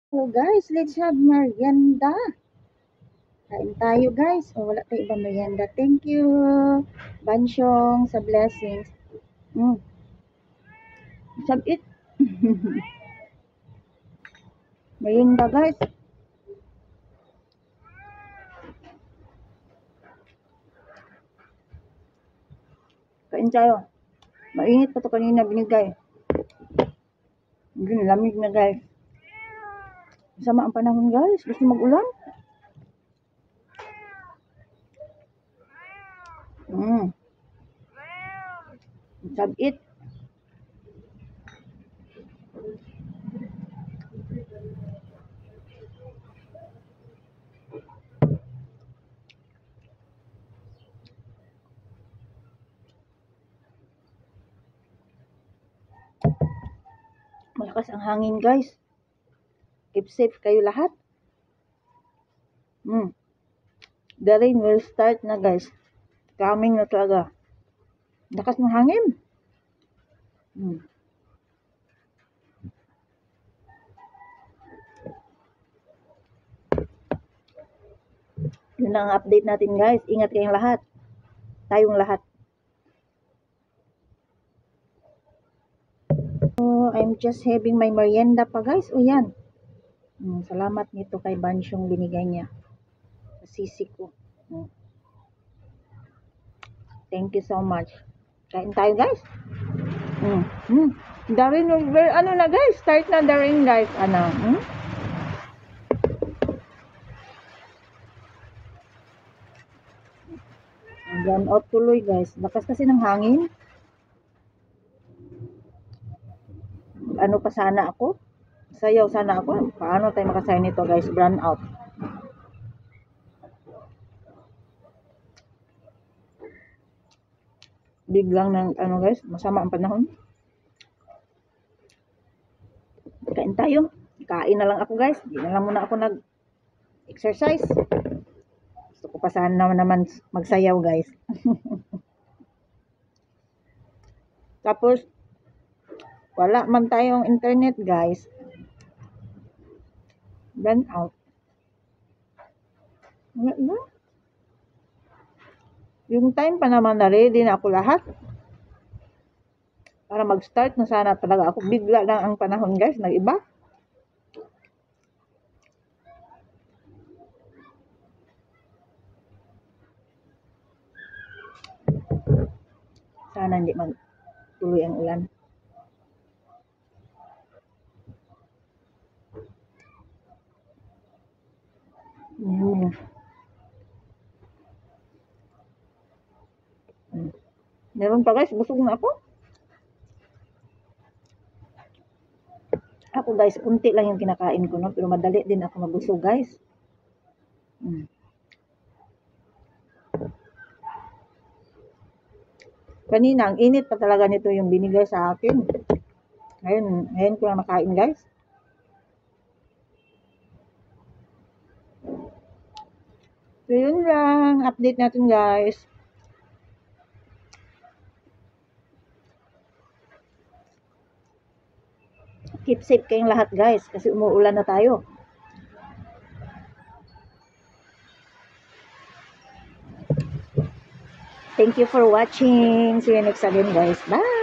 So guys, let's have merienda. Kain tayo guys. O wala tayo ibang merienda. Thank you, Bansyong, sa blessings. Sabit. Merienda guys. Kain tayo. Mainit pa to kanina binigay. Hindi, lamig na guys. Sama ang panahon guys. Gusto mag-ulan. Sabit. Malakas ang hangin guys. Keep safe kayo lahat. The rain will start na guys. Coming na talaga. Lakas ng hangin. Yun ang update natin guys. Ingat kayong lahat. Tayong lahat. So, I'm just having my merienda pa guys. O yan. Salamat nito kay Bansyong binigay niya. Sisi ko. Thank you so much. Kain tayo guys. Darin, ano na guys? Start na Darin guys. Ano? Yan out tuloy guys. Lakas kasi ng hangin. Ano pa sana ako? Sayaw sana ako. Paano tayo makasayaw nito guys? Brown out. Biglang ng ano guys, masama ang panahon. Kain tayo. Kain na lang ako guys. Hindi na lang muna ako nag-exercise. Gusto ko pa sana naman magsayaw guys. Tapos, wala man tayong internet guys. Brown out. Wala. Yung time pa naman na ready na ako lahat. Para mag-start na sana talaga ako. Bigla lang ang panahon guys, nag-iba. Sana hindi magtuloy ang ulan. Meron pa guys, busog na ako. Ako guys, unti lang yung kinakain ko, no? Pero madali din ako mabusog guys. Kanina, ang init pa talaga nito yung binigay sa akin. Ngayon ko lang nakain guys. So yun lang, update natin guys. Keep safe kayong lahat guys kasi umuulan na tayo. Thank you for watching. See you next again guys. Bye!